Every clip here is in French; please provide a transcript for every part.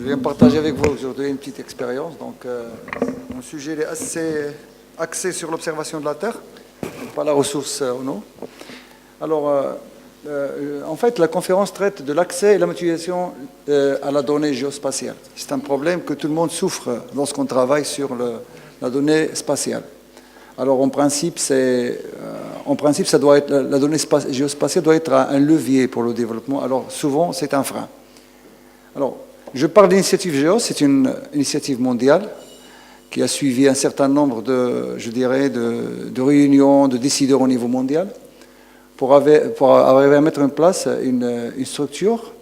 Je viens partager avec vous aujourd'hui une petite expérience. Donc, mon sujet est assez axé sur l'observation de la Terre, pas la ressource en eau. Alors, en fait, la conférence traite de l'accès et la mutualisation à la donnée géospatiale. C'est un problème que tout le monde souffre lorsqu'on travaille sur la donnée spatiale. Alors, en principe, ça doit être, la donnée géospatiale doit être un levier pour le développement. Alors, souvent, c'est un frein. Alors, je parle d'initiative GEOS, c'est une initiative mondiale qui a suivi un certain nombre de réunions, de décideurs au niveau mondial pour arriver à mettre en place une structure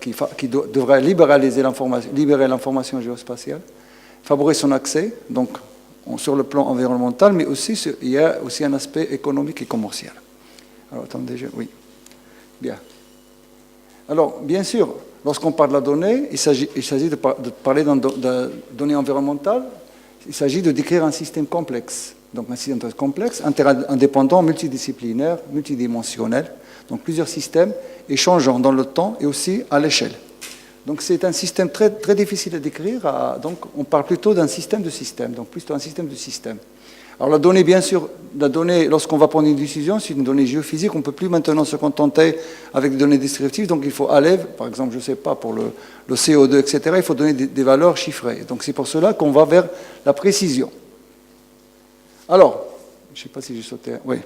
qui devrait libérer l'information géospatiale, favoriser son accès, donc sur le plan environnemental, mais aussi il y a aussi un aspect économique et commercial. Alors, attendez, oui. Bien. Alors, bien sûr, lorsqu'on parle de la donnée, il s'agit de parler de données environnementales, il s'agit de décrire un système complexe. Donc un système très complexe, interdépendant, multidisciplinaire, multidimensionnel, donc plusieurs systèmes échangeant dans le temps et aussi à l'échelle. Donc c'est un système très, très difficile à décrire, donc on parle plutôt d'un système de système, donc plutôt un système de système. Alors la donnée, bien sûr, lorsqu'on va prendre une décision, c'est une donnée géophysique, on ne peut plus maintenant se contenter avec des données descriptives, donc il faut aller, par exemple, je ne sais pas, pour le CO2, etc., il faut donner des valeurs chiffrées. Donc c'est pour cela qu'on va vers la précision. Alors, je ne sais pas si j'ai sauté, oui.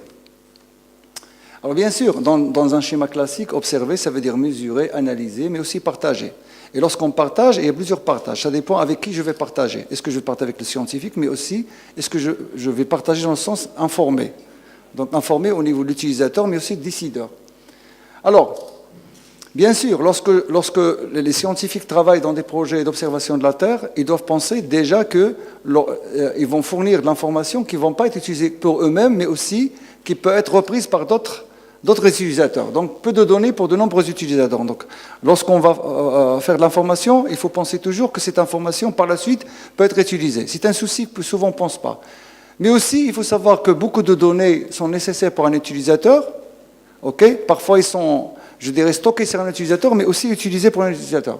Alors bien sûr, dans un schéma classique, observer, ça veut dire mesurer, analyser, mais aussi partager. Et lorsqu'on partage, il y a plusieurs partages. Ça dépend avec qui je vais partager. Est-ce que je vais partager avec le scientifique, mais aussi, est-ce que je vais partager dans le sens informé. Donc informé au niveau de l'utilisateur, mais aussi décideur. Alors, bien sûr, lorsque les scientifiques travaillent dans des projets d'observation de la Terre, ils doivent penser déjà qu'ils vont fournir de l'information qui ne vont pas être utilisée pour eux-mêmes, mais aussi qui peut être reprise par d'autres utilisateurs. Donc, peu de données pour de nombreux utilisateurs. Donc, lorsqu'on va faire de l'information, il faut penser toujours que cette information, par la suite, peut être utilisée. C'est un souci que souvent on ne pense pas. Mais aussi, il faut savoir que beaucoup de données sont nécessaires pour un utilisateur. Parfois, ils sont, stockés sur un utilisateur, mais aussi utilisés pour un utilisateur.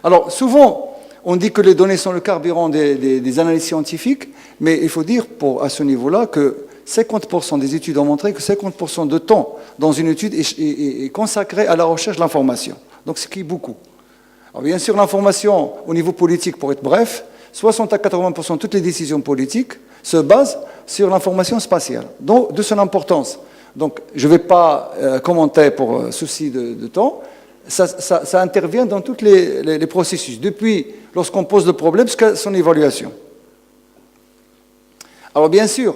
Alors, souvent, on dit que les données sont le carburant des analyses scientifiques, mais il faut dire, à ce niveau-là, que 50% des études ont montré que 50% de temps dans une étude est consacré à la recherche de l'information. Donc, ce qui est beaucoup. Alors, bien sûr, l'information au niveau politique, pour être bref, 60 à 80% de toutes les décisions politiques se basent sur l'information spatiale, donc de son importance. Donc, je ne vais pas commenter pour souci de temps. Ça intervient dans tous les processus, depuis lorsqu'on pose le problème jusqu'à son évaluation. Alors, bien sûr,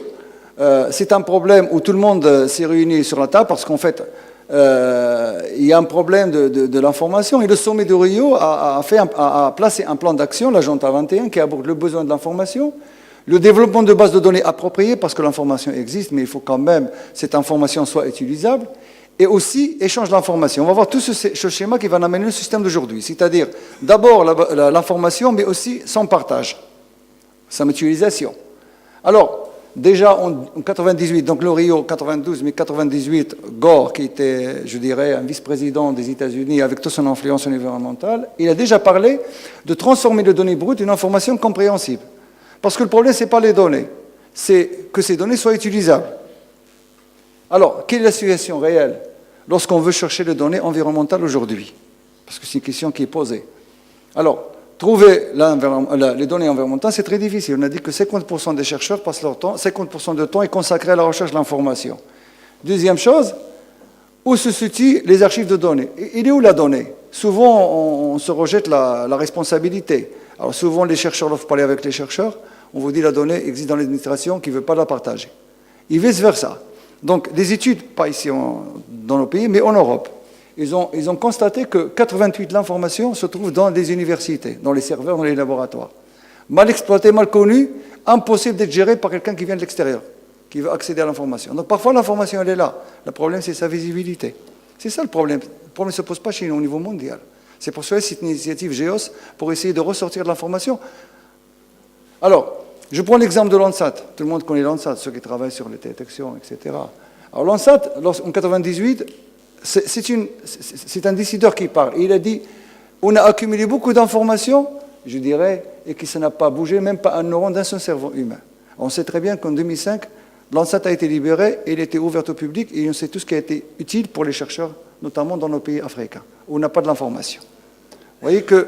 c'est un problème où tout le monde s'est réuni sur la table parce qu'en fait, il y a un problème de l'information. Et le sommet de Rio a placé un plan d'action, l'Agenda 21, qui aborde le besoin de l'information, le développement de bases de données appropriées parce que l'information existe, mais il faut quand même que cette information soit utilisable, et aussi échange d'informations. On va voir tout ce schéma qui va amener le système d'aujourd'hui, c'est-à-dire d'abord l'information, mais aussi son partage, sa mutualisation. Alors, déjà en 98, donc le Rio 92, mais 98, Gore, qui était, un vice-président des États-Unis avec toute son influence environnementale, il a déjà parlé de transformer les données brutes en une information compréhensible. Parce que le problème, ce n'est pas les données, c'est que ces données soient utilisables. Alors, quelle est la situation réelle lorsqu'on veut chercher les données environnementales aujourd'hui? Parce que c'est une question qui est posée. Alors, trouver les données environnementales, c'est très difficile. On a dit que 50% des chercheurs passent leur temps, 50% de temps est consacré à la recherche de l'information. Deuxième chose, où se situent les archives de données? Il est où la donnée? Souvent, on se rejette la responsabilité. Alors souvent, les chercheurs doivent parler avec les chercheurs. On vous dit que la donnée existe dans l'administration qui ne veut pas la partager. Et vice-versa. Donc, des études, pas ici dans nos pays, mais en Europe. Ils ont constaté que 88% de l'information se trouve dans des universités, dans les serveurs, dans les laboratoires. Mal exploité, mal connu, impossible d'être géré par quelqu'un qui vient de l'extérieur, qui veut accéder à l'information. Donc parfois l'information, elle est là. Le problème, c'est sa visibilité. C'est ça le problème. Le problème ne se pose pas chez nous au niveau mondial. C'est pour cela cette initiative GEOS, pour essayer de ressortir de l'information. Alors, je prends l'exemple de Landsat. Tout le monde connaît Landsat, ceux qui travaillent sur les détections, etc. Alors Landsat, en 98, c'est un décideur qui parle. Et il a dit, on a accumulé beaucoup d'informations, je dirais, et que ça n'a pas bougé, même pas un neurone d'un seul cerveau humain. On sait très bien qu'en 2005, Landsat a été libéré, et il était ouvert au public, et on sait tout ce qui a été utile pour les chercheurs, notamment dans nos pays africains, où on n'a pas de l'information. Vous voyez qu'il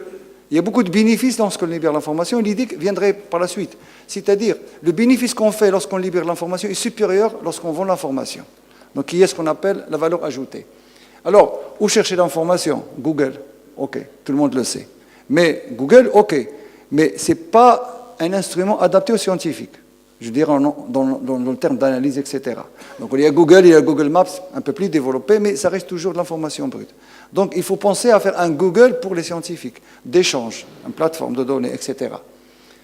y a beaucoup de bénéfices lorsqu'on libère l'information, et l'idée viendrait par la suite. C'est-à-dire, le bénéfice qu'on fait lorsqu'on libère l'information est supérieur lorsqu'on vend l'information. Donc, il y a ce qu'on appelle la valeur ajoutée. Alors, où chercher l'information? Google, ok, tout le monde le sait. Mais Google, ok, mais ce n'est pas un instrument adapté aux scientifiques. Je dirais dans le terme d'analyse, etc. Donc il y a Google Maps, un peu plus développé, mais ça reste toujours de l'information brute. Donc il faut penser à faire un Google pour les scientifiques, d'échange, une plateforme de données, etc.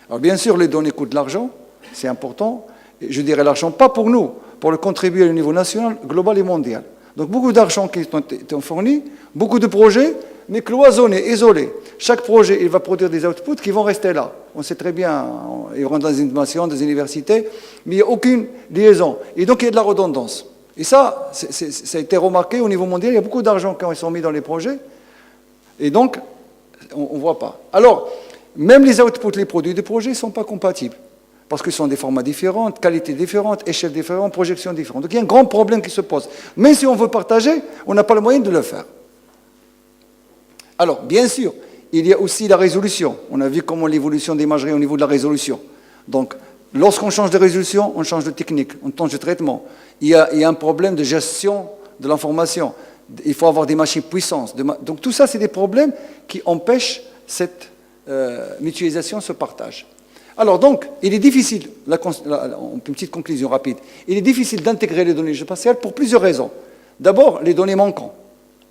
Alors bien sûr, les données coûtent de l'argent, c'est important. Je dirais l'argent pas pour nous, pour le contribuer au niveau national, global et mondial. Donc beaucoup d'argent qui ont été fournis, beaucoup de projets, mais cloisonnés, isolés. Chaque projet, il va produire des outputs qui vont rester là. On sait très bien, ils rentrent dans des innovations, des universités, mais il n'y a aucune liaison. Et donc il y a de la redondance. Et ça, ça a été remarqué au niveau mondial, il y a beaucoup d'argent qui sont mis dans les projets, et donc on ne voit pas. Alors, même les outputs, les produits des projets ne sont pas compatibles. Parce qu'ils sont des formats différents, qualités différentes, échelles différentes, projections différentes. Donc il y a un grand problème qui se pose. Mais si on veut partager, on n'a pas le moyen de le faire. Alors, bien sûr, il y a aussi la résolution. On a vu comment l'évolution des imageries au niveau de la résolution. Donc, lorsqu'on change de résolution, on change de technique, on change de traitement. Il y a un problème de gestion de l'information. Il faut avoir des machines puissantes. Donc tout ça, c'est des problèmes qui empêchent cette mutualisation, ce partage. Alors donc, il est difficile, une petite conclusion rapide, il est difficile d'intégrer les données géospatiales pour plusieurs raisons. D'abord, les données manquantes.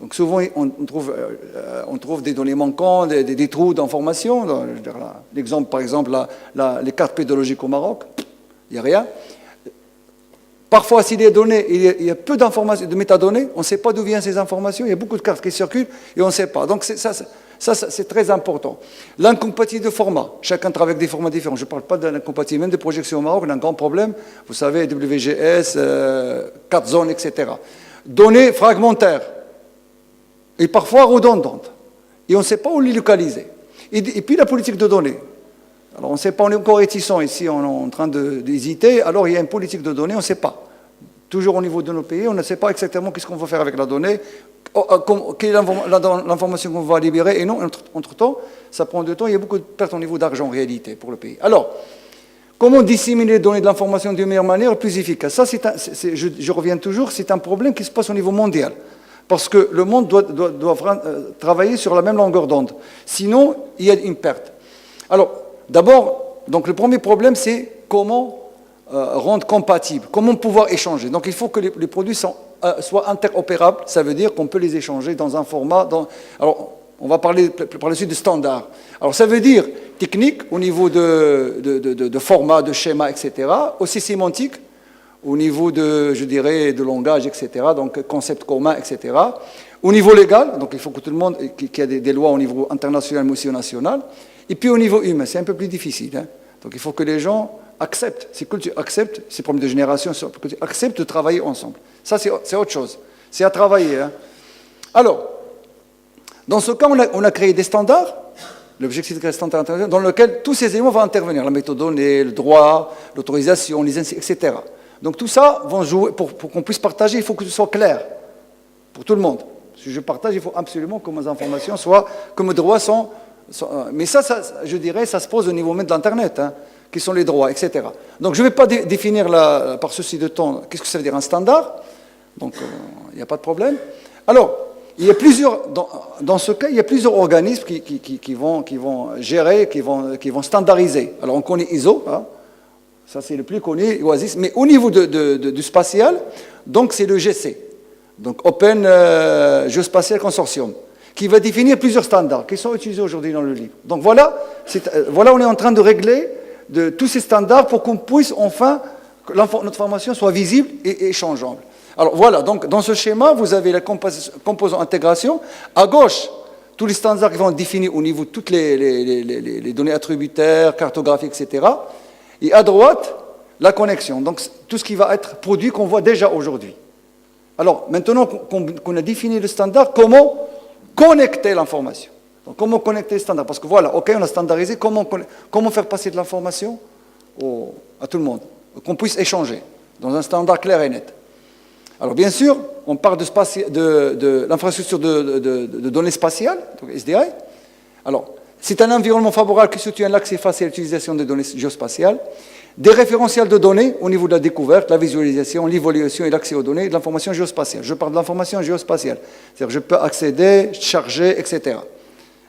Donc souvent, on trouve des données manquantes, des trous d'information. L'exemple, par exemple, les cartes pédologiques au Maroc, il n'y a rien. Parfois, s'il y a données, il y a peu d'informations, de métadonnées, on ne sait pas d'où viennent ces informations, il y a beaucoup de cartes qui circulent et on ne sait pas. Donc ça, c'est très important. L'incompatibilité de format. Chacun travaille avec des formats différents. Je ne parle pas de l'incompatibilité, même des projections au Maroc, on a un grand problème. Vous savez, WGS, 4 zones, etc. Données fragmentaires et parfois redondantes. Et on ne sait pas où les localiser. Et puis la politique de données. Alors on ne sait pas, on est encore réticents ici, on est en train d'hésiter. Alors il y a une politique de données, on ne sait pas. Toujours au niveau de nos pays, on ne sait pas exactement qu'est-ce qu'on va faire avec la donnée, quelle est l'information qu'on va libérer, et non, entre-temps, ça prend du temps, il y a beaucoup de pertes au niveau d'argent en réalité pour le pays. Alors, comment disséminer les données de l'information d'une meilleure manière, plus efficace? Ça, je reviens toujours, c'est un problème qui se passe au niveau mondial, parce que le monde doit travailler sur la même longueur d'onde. Sinon, il y a une perte. Alors, d'abord, donc le premier problème, c'est comment rendre compatible, comment pouvoir échanger. Donc il faut que les produits soient interopérables, ça veut dire qu'on peut les échanger dans un format. Alors on va parler par la suite de standards. Alors ça veut dire technique au niveau de format, de schéma, etc. Aussi sémantique au niveau de, je dirais, de langage, etc. Donc concept commun, etc. Au niveau légal, donc il faut que tout le monde, qu'il y ait des lois au niveau international mais aussi au national. Et puis au niveau humain, c'est un peu plus difficile. Hein. Donc il faut que les gens acceptent, ces cultures acceptent, ces problèmes de génération, acceptent de travailler ensemble. Ça, c'est autre chose. C'est à travailler. Hein. Alors, dans ce cas, on a créé des standards, l'objectif de créer des standards internationaux, dans lequel tous ces éléments vont intervenir, la méthode donnée, le droit, l'autorisation, etc. Donc tout ça va jouer, pour qu'on puisse partager, il faut que ce soit clair pour tout le monde. Si je partage, il faut absolument que mes informations soient, que mes droits sont... Mais ça, je dirais, ça se pose au niveau même de l'Internet, hein, qui sont les droits, etc. Donc je ne vais pas définir par souci de temps, qu'est-ce que ça veut dire un standard, donc il n'y a pas de problème. Alors, il y a plusieurs, dans ce cas, il y a plusieurs organismes qui vont gérer, qui vont standardiser. Alors on connaît ISO, hein, ça c'est le plus connu, OASIS, mais au niveau du spatial, donc c'est le GC, donc Open Geospatial Consortium, qui va définir plusieurs standards qui sont utilisés aujourd'hui dans le livre. Donc voilà, on est en train de régler tous ces standards pour qu'on puisse enfin, que notre formation soit visible et échangeable. Alors voilà, donc dans ce schéma, vous avez la composant intégration. À gauche, tous les standards qui vont être définis au niveau de toutes les données attributaires, cartographiques, etc. Et à droite, la connexion. Donc tout ce qui va être produit qu'on voit déjà aujourd'hui. Alors maintenant qu'on a défini le standard, comment connecter l'information. Donc, comment connecter les standards? Parce que voilà, OK, on a standardisé, comment faire passer de l'information à tout le monde, qu'on puisse échanger dans un standard clair et net. Alors bien sûr, on parle de l'infrastructure de données spatiales, donc SDI. Alors, c'est un environnement favorable qui soutient l'accès facile à l'utilisation des données géospatiales, des référentiels de données au niveau de la découverte, la visualisation, l'évaluation et l'accès aux données et de l'information géospatiale. Je parle de l'information géospatiale, c'est-à-dire que je peux accéder, charger, etc.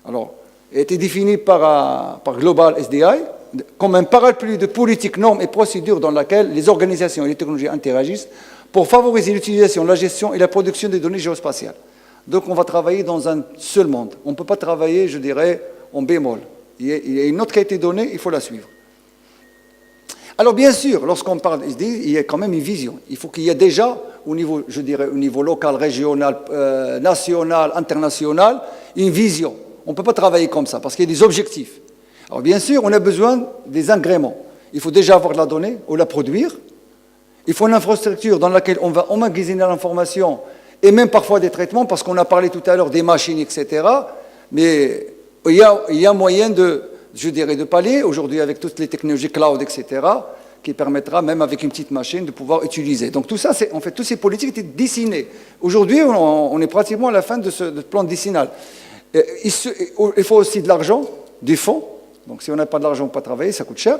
Alors, il a été défini par Global SDI comme un parapluie de politiques, normes et procédures dans laquelle les organisations et les technologies interagissent pour favoriser l'utilisation, la gestion et la production des données géospatiales. Donc on va travailler dans un seul monde. On ne peut pas travailler, je dirais, en bémol. Il y a une note qui a été donnée, il faut la suivre. Alors bien sûr, lorsqu'on parle d'SDI, il y a quand même une vision. Il faut qu'il y ait déjà, au niveau, je dirais, au niveau local, régional, national, international, une vision. On ne peut pas travailler comme ça, parce qu'il y a des objectifs. Alors bien sûr, on a besoin des ingréments. Il faut déjà avoir de la donnée, ou la produire. Il faut une infrastructure dans laquelle on va emmagasiner l'information, et même parfois des traitements, parce qu'on a parlé tout à l'heure des machines, etc. Mais il y a moyen de pallier, aujourd'hui avec toutes les technologies cloud, etc., qui permettra, même avec une petite machine, de pouvoir utiliser. Donc tout ça, en fait, toutes ces politiques étaient dessinées. Aujourd'hui, on est pratiquement à la fin de ce plan décennal. Il faut aussi de l'argent, des fonds. Donc si on n'a pas de l'argent, on ne peut pas travailler, ça coûte cher.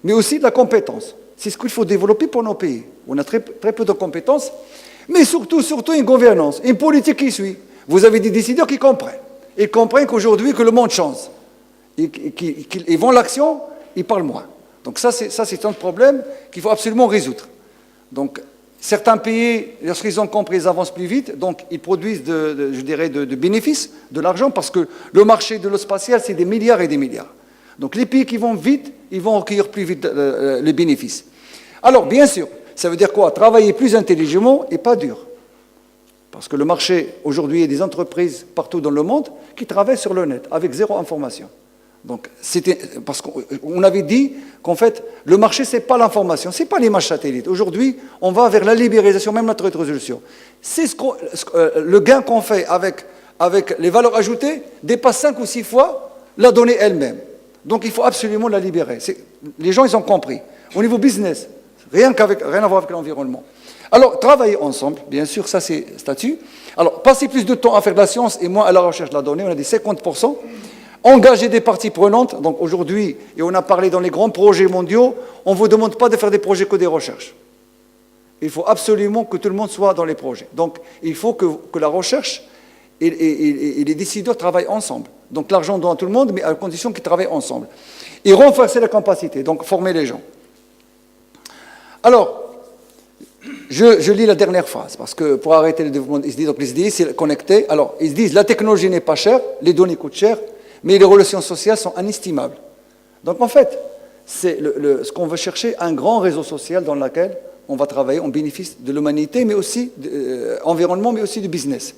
Mais aussi de la compétence. C'est ce qu'il faut développer pour nos pays. On a très peu de compétences, mais surtout une gouvernance, une politique qui suit. Vous avez des décideurs qui comprennent. Ils comprennent qu'aujourd'hui, que le monde change. Ils vont à l'action, ils parlent moins. Donc ça, c'est un problème qu'il faut absolument résoudre. Donc, certains pays, lorsqu'ils ont compris, ils avancent plus vite, donc ils produisent, je dirais, de bénéfices, de l'argent, parce que le marché de l'eau spatiale, c'est des milliards et des milliards. Donc les pays qui vont vite, ils vont recueillir plus vite les bénéfices. Alors, bien sûr, ça veut dire quoi? Travailler plus intelligemment et pas dur. Parce que le marché, aujourd'hui, il y a des entreprises partout dans le monde qui travaillent sur le net, avec zéro information. Donc, parce qu'on avait dit qu'en fait, le marché, ce n'est pas l'information, ce n'est pas l'image satellite. Aujourd'hui, on va vers la libéralisation, même la haute résolution. C'est le gain qu'on fait avec les valeurs ajoutées dépasse 5 ou 6 fois la donnée elle-même. Donc, il faut absolument la libérer. Les gens, ils ont compris. Au niveau business, rien à voir avec l'environnement. Alors, travailler ensemble, bien sûr, ça c'est statut. Alors, passer plus de temps à faire de la science et moins à la recherche de la donnée, on a dit 50%. Engager des parties prenantes, donc aujourd'hui, et on a parlé dans les grands projets mondiaux, on ne vous demande pas de faire des projets que des recherches. Il faut absolument que tout le monde soit dans les projets. Donc, il faut que la recherche et les décideurs travaillent ensemble. Donc, l'argent doit à tout le monde, mais à condition qu'ils travaillent ensemble. Et renforcer la capacité, donc former les gens. Alors, je lis la dernière phrase, parce que pour arrêter le développement, ils se disent, donc les SDI, c'est connecté. Alors, ils se disent, la technologie n'est pas chère, les données coûtent cher, mais les relations sociales sont inestimables. Donc, en fait, c'est ce qu'on veut chercher, un grand réseau social dans lequel on va travailler en bénéfice de l'humanité, mais aussi de l'environnement, mais aussi du business.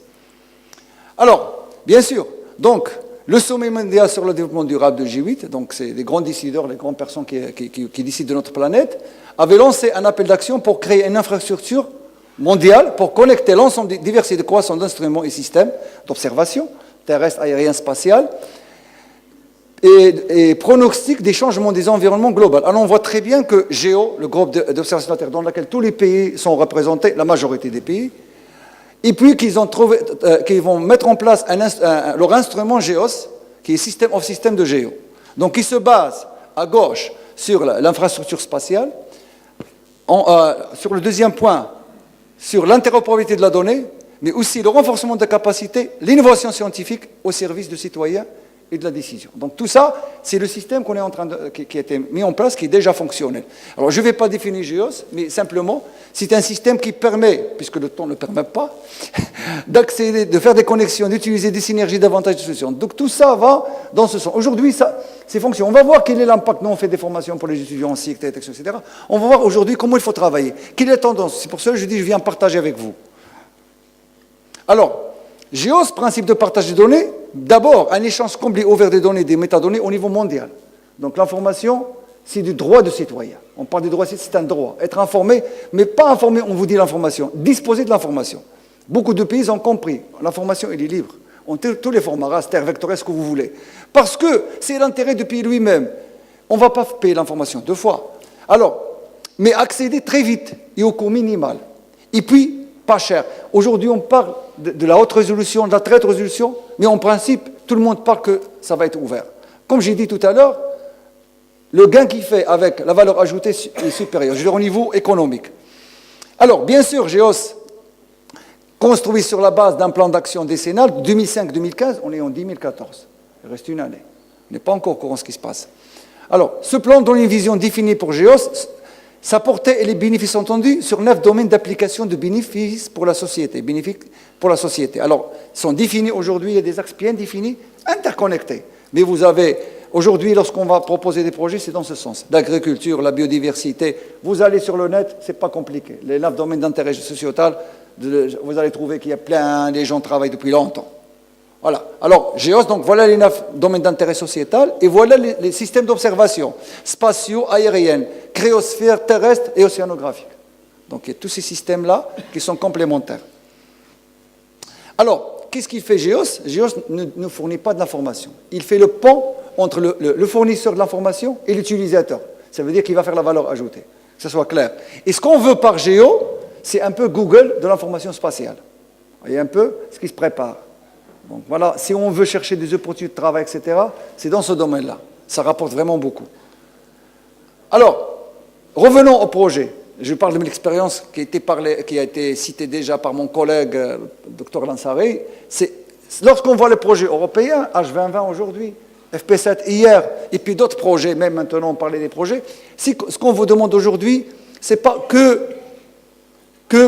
Alors, bien sûr, donc, le sommet mondial sur le développement durable de G8, donc c'est les grands décideurs, les grandes personnes qui décident de notre planète, avait lancé un appel d'action pour créer une infrastructure mondiale pour connecter l'ensemble des diversités de croissance d'instruments et systèmes d'observation terrestre, aérien, spatial et pronostic des changements des environnements globaux. Alors on voit très bien que GEO, le groupe d'observation de la Terre dans lequel tous les pays sont représentés, la majorité des pays, et puis qu'ils vont mettre en place leur instrument GEOS, qui est System of System de GEO. Donc, il se base à gauche sur l'infrastructure spatiale, sur le deuxième point, sur l'interopérabilité de la donnée, mais aussi le renforcement de capacité, l'innovation scientifique au service des citoyens et de la décision. Donc tout ça, c'est le système qui a été mis en place, qui est déjà fonctionnel. Alors je ne vais pas définir GEOS, mais simplement, c'est un système qui permet, puisque le temps ne le permet pas, d'accéder, de faire des connexions, d'utiliser des synergies davantage de solutions. Donc tout ça va dans ce sens. Aujourd'hui, c'est fonctionne. On va voir quel est l'impact. Nous, on fait des formations pour les étudiants en cycle, etc. On va voir aujourd'hui comment il faut travailler. Quelle est la tendance? C'est pour ça que je dis, je viens partager avec vous. Alors, GEOS, principe de partage des données, d'abord, un échange complet ouvert des données, des métadonnées au niveau mondial. Donc l'information, c'est du droit de citoyen. On parle des droits, c'est un droit. Être informé, mais pas informé, on vous dit l'information. Disposer de l'information. Beaucoup de pays ont compris. L'information, elle est libre. en tous les formats, raster, vectoriel, ce que vous voulez. Parce que c'est l'intérêt du pays lui-même. On ne va pas payer l'information 2 fois. Alors, mais accéder très vite et au coût minimal. Et puis, pas cher. Aujourd'hui, on parle de la haute résolution, de la très haute résolution, mais en principe, tout le monde parle que ça va être ouvert. Comme j'ai dit tout à l'heure, le gain qu'il fait avec la valeur ajoutée est supérieur, je veux dire au niveau économique. Alors, bien sûr, GEOS, construit sur la base d'un plan d'action décennal, 2005-2015, on est en 2014. Il reste une année. On n'est pas encore au courant de ce qui se passe. Alors, ce plan donne une vision définie pour GEOS. Sa portée et les bénéfices entendus sur 9 domaines d'application de bénéfices pour la société. Alors, ils sont définis aujourd'hui, il y a des axes bien définis, interconnectés. Mais vous avez, aujourd'hui, lorsqu'on va proposer des projets, c'est dans ce sens. L'agriculture, la biodiversité, vous allez sur le net, c'est pas compliqué. Les 9 domaines d'intérêt sociétal, vous allez trouver qu'il y a plein, les gens travaillent depuis longtemps. Voilà. Alors, GEOS, donc voilà les 9 domaines d'intérêt sociétal et voilà les systèmes d'observation spatiaux, aériens, cryosphère, terrestre et océanographique. Donc, il y a tous ces systèmes-là qui sont complémentaires. Alors, qu'est-ce qu'il fait GEOS? GEOS ne fournit pas de l'information. Il fait le pont entre le fournisseur de l'information et l'utilisateur. Ça veut dire qu'il va faire la valeur ajoutée, que ce soit clair. Et ce qu'on veut par Géo, c'est un peu Google de l'information spatiale. Vous voyez un peu ce qui se prépare. Donc voilà, si on veut chercher des opportunités de travail, etc., c'est dans ce domaine-là. Ça rapporte vraiment beaucoup. Alors, revenons au projet. Je parle de mon expérience qui a été citée déjà par mon collègue, Dr Lansaré. Lorsqu'on voit les projets européens, H2020 aujourd'hui, FP7 hier, et puis d'autres projets, même maintenant on parlait des projets, ce qu'on vous demande aujourd'hui, ce n'est pas que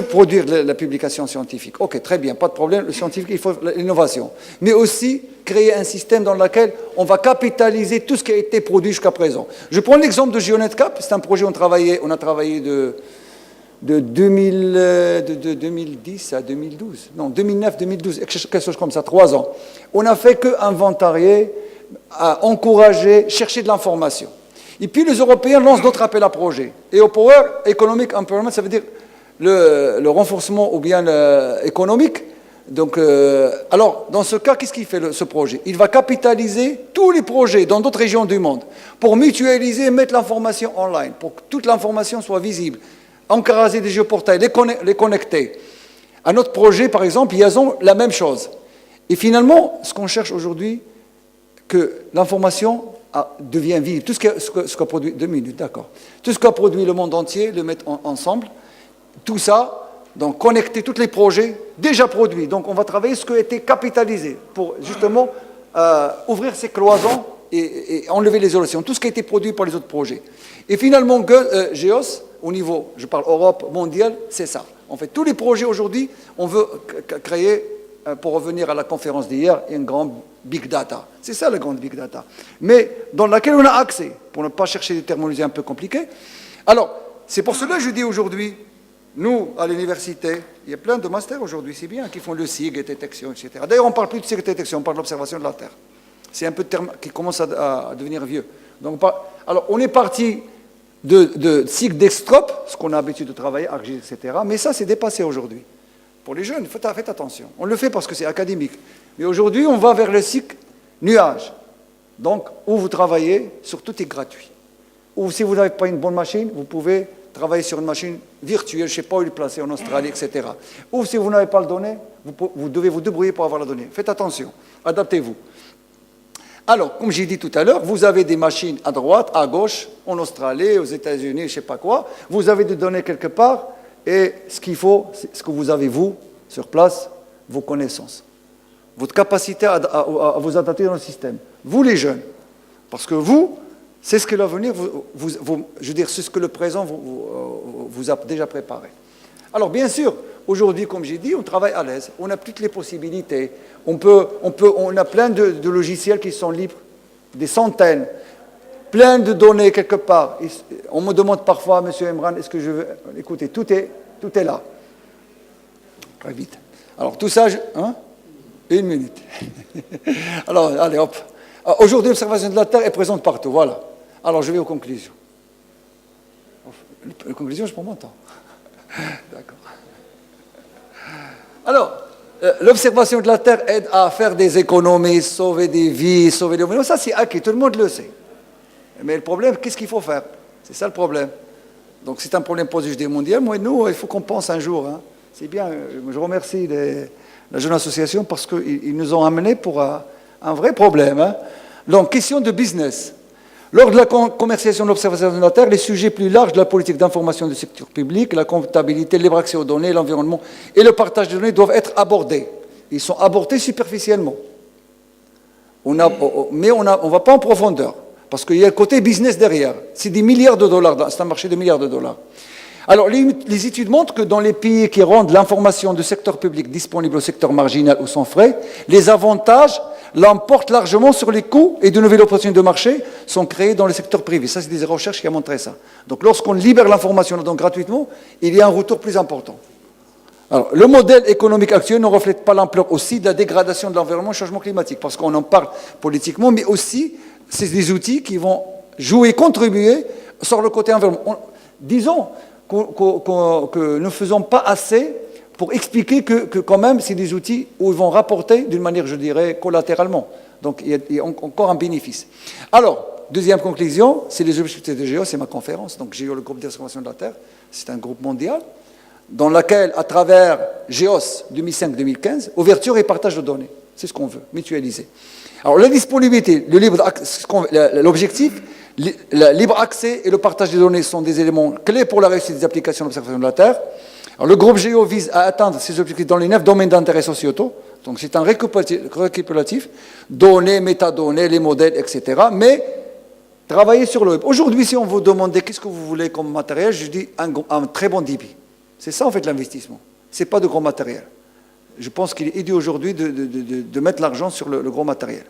produire la publication scientifique. Ok, très bien, pas de problème, le scientifique, il faut l'innovation. Mais aussi créer un système dans lequel on va capitaliser tout ce qui a été produit jusqu'à présent. Je prends l'exemple de GeoNetCap, c'est un projet où on a travaillé de 2010 à 2012, non, 2009-2012, quelque chose comme ça, 3 ans. On n'a fait qu'inventarier, encourager, chercher de l'information. Et puis les Européens lancent d'autres appels à projets. Et au Power Economic Empowerment, ça veut dire le renforcement ou bien économique. Donc, alors, dans ce cas, qu'est-ce qu'il fait ce projet? Il va capitaliser tous les projets dans d'autres régions du monde pour mutualiser et mettre l'information online, pour que toute l'information soit visible, encaraser des géoportails, les connecter. Un autre projet, par exemple, Yazon, la même chose. Et finalement, ce qu'on cherche aujourd'hui, que l'information devient vive. Tout ce qu'a produit, 2 minutes, d'accord. Tout ce qu'a produit le monde entier, le mettre ensemble. Tout ça, donc connecter tous les projets déjà produits. Donc on va travailler ce qui a été capitalisé pour justement ouvrir ces cloisons et enlever les isolations. Tout ce qui a été produit par les autres projets. Et finalement, GEOS, au niveau, je parle Europe, mondial, c'est ça. En fait, tous les projets aujourd'hui, on veut créer, pour revenir à la conférence d'hier, une grande big data. C'est ça la grande big data. Mais dans laquelle on a accès, pour ne pas chercher des terminologies un peu compliquées. Alors, c'est pour cela que je dis aujourd'hui, nous, à l'université, il y a plein de masters aujourd'hui, c'est bien, qui font le SIG, détection, etc. D'ailleurs, on ne parle plus de SIG détection, on parle de l'observation de la Terre. C'est un peu de terme qui commence à devenir vieux. Donc, alors, on est parti de SIG d'extrop, ce qu'on a l'habitude de travailler, ArcGIS, etc. Mais ça, c'est dépassé aujourd'hui. Pour les jeunes, faites attention. On le fait parce que c'est académique. Mais aujourd'hui, on va vers le SIG nuage. Donc, où vous travaillez, sur tout est gratuit. Ou si vous n'avez pas une bonne machine, vous pouvez travailler sur une machine virtuelle, je ne sais pas où le placer, en Australie, etc. Ou si vous n'avez pas le donné, vous devez vous débrouiller pour avoir la donnée. Faites attention, adaptez-vous. Alors, comme j'ai dit tout à l'heure, vous avez des machines à droite, à gauche, en Australie, aux États-Unis, je ne sais pas quoi. Vous avez des données quelque part, et ce qu'il faut, c'est ce que vous avez, vous, sur place, vos connaissances. Votre capacité à vous adapter dans le système. Vous, les jeunes. Parce que vous, c'est ce que l'avenir, je veux dire, c'est ce que le présent vous a déjà préparé. Alors, bien sûr, aujourd'hui, comme j'ai dit, on travaille à l'aise. On a toutes les possibilités. On a plein de logiciels qui sont libres, des centaines, plein de données quelque part. On me demande parfois, Monsieur Imran, est-ce que je veux... Écoutez, tout est là. Très vite. Alors, tout ça, 1 minute. Alors, allez, hop. Aujourd'hui, l'observation de la Terre est présente partout, voilà. Alors, je vais aux conclusions. Les conclusions, je prends mon temps. D'accord. Alors, l'observation de la Terre aide à faire des économies, sauver des vies, sauver des environnements. Ça, c'est acquis, tout le monde le sait. Mais le problème, qu'est-ce qu'il faut faire? C'est ça le problème. Donc c'est un problème pour les mondial. Moi, nous, il faut qu'on pense un jour. Hein. C'est bien, je remercie la Jeune Association parce qu'ils nous ont amenés pour un vrai problème. Hein. Donc, question de business. Lors de la commercialisation de l'observation de la Terre, les sujets plus larges de la politique d'information du secteur public, la comptabilité, le libre accès aux données, l'environnement et le partage de données doivent être abordés. Ils sont abordés superficiellement. Mais on ne va pas en profondeur, parce qu'il y a le côté business derrière. C'est des milliards de dollars, c'est un marché de milliards de dollars. Alors, les études montrent que dans les pays qui rendent l'information du secteur public disponible au secteur marginal ou sans frais, les avantages l'emportent largement sur les coûts et de nouvelles opportunités de marché sont créées dans le secteur privé. Ça, c'est des recherches qui ont montré ça. Donc, lorsqu'on libère l'information donc gratuitement, il y a un retour plus important. Alors, le modèle économique actuel ne reflète pas l'ampleur aussi de la dégradation de l'environnement et du changement climatique, parce qu'on en parle politiquement, mais aussi, c'est des outils qui vont jouer, contribuer sur le côté environnement. Disons que nous ne faisons pas assez pour expliquer que quand même, c'est des outils où ils vont rapporter d'une manière, je dirais, collatéralement. Donc, il y a encore un bénéfice. Alors, deuxième conclusion, c'est les objectifs de GEOS, c'est ma conférence. Donc, GEOS, le groupe d'exploration de la Terre, c'est un groupe mondial dans lequel, à travers GEOS 2005-2015, ouverture et partage de données. C'est ce qu'on veut, mutualiser. Alors, la disponibilité, l'objectif, le libre accès et le partage des données sont des éléments clés pour la réussite des applications de l'observation de la Terre. Alors, le groupe GEO vise à atteindre ces objectifs dans les 9 domaines d'intérêt sociétaux. Donc, c'est un récapitulatif, données, métadonnées, les modèles, etc. Mais travailler sur le web. Aujourd'hui, si on vous demandait qu'est-ce que vous voulez comme matériel, je dis un très bon débit. C'est ça, en fait, l'investissement. Ce n'est pas de gros matériel. Je pense qu'il est idiot aujourd'hui de mettre l'argent sur le gros matériel.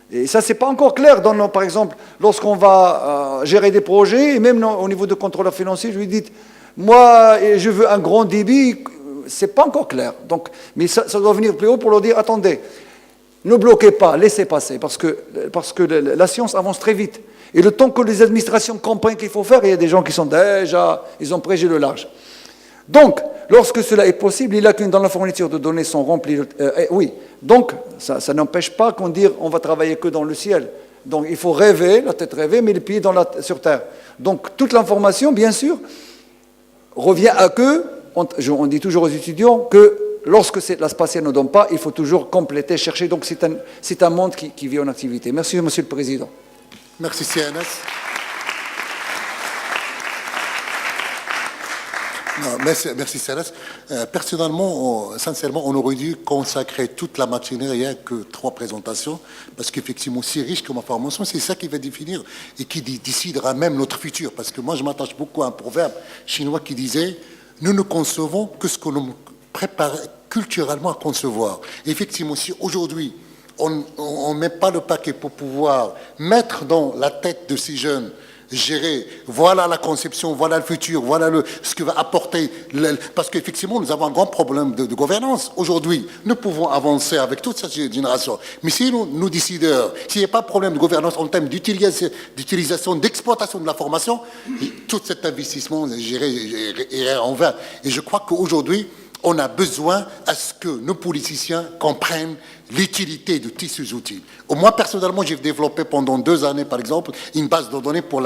Et ça, ce n'est pas encore clair. Par exemple, lorsqu'on va gérer des projets, et même au niveau de contrôleur financier, je lui dis, moi, je veux un grand débit, ce n'est pas encore clair. Donc, mais ça doit venir plus haut pour leur dire, attendez, ne bloquez pas, laissez passer, parce que la science avance très vite. Et le temps que les administrations comprennent qu'il faut faire, il y a des gens qui sont déjà, ils ont prégé le large. Donc, lorsque cela est possible, les lacunes dans la fourniture de données sont remplies. Oui, donc, ça n'empêche pas qu'on dise on va travailler que dans le ciel. Donc, il faut rêver, la tête rêvée, mais les pieds sur terre. Donc, toute l'information, bien sûr, revient à que, on dit toujours aux étudiants que lorsque la spatiale ne donne pas, il faut toujours compléter, chercher. Donc, c'est un monde qui vit en activité. Merci, Monsieur le Président. Merci, CNS. Non, merci Céleste. Personnellement, sincèrement, on aurait dû consacrer toute la matinée, rien que 3 présentations, parce qu'effectivement, si riche comme information, c'est ça qui va définir et qui décidera même notre futur. Parce que moi, je m'attache beaucoup à un proverbe chinois qui disait « Nous ne concevons que ce que nous préparons culturellement à concevoir ». Effectivement, si aujourd'hui, on ne met pas le paquet pour pouvoir mettre dans la tête de ces jeunes gérer, voilà la conception, voilà le futur, voilà ce que va apporter, parce qu'effectivement nous avons un grand problème de gouvernance. Aujourd'hui, nous pouvons avancer avec toute cette génération, mais si nous décideurs, s'il n'y a pas de problème de gouvernance en termes d'utilisation, d'exploitation de l'information, tout cet investissement irait en vain. Et je crois qu'aujourd'hui, on a besoin à ce que nos politiciens comprennent l'utilité de tous ces outils. Moi, personnellement, j'ai développé pendant 2 années, par exemple, une base de données pour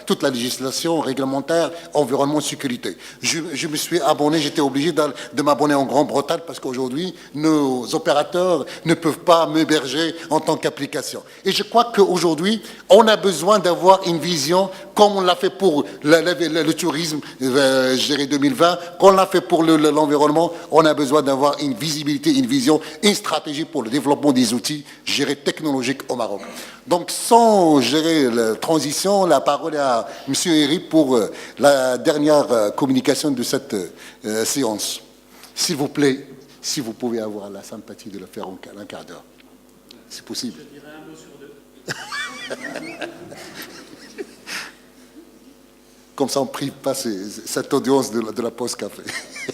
toute la législation réglementaire, environnement, sécurité. Je me suis abonné, j'étais obligé de m'abonner en Grande-Bretagne parce qu'aujourd'hui, nos opérateurs ne peuvent pas m'héberger en tant qu'application. Et je crois qu'aujourd'hui, on a besoin d'avoir une vision, comme on l'a fait pour le tourisme, je dirais 2020, comme on l'a fait pour l'environnement, on a besoin d'avoir une visibilité, une vision, une stratégie pour le développement des outils, gérer technologiques au Maroc. Donc, sans gérer la transition, la parole est à M. Herry pour la dernière communication de cette séance. S'il vous plaît, si vous pouvez avoir la sympathie de le faire en un quart d'heure. C'est possible. Je dirais un mot sur 2. Comme ça, on ne prive pas cette audience de la pause café.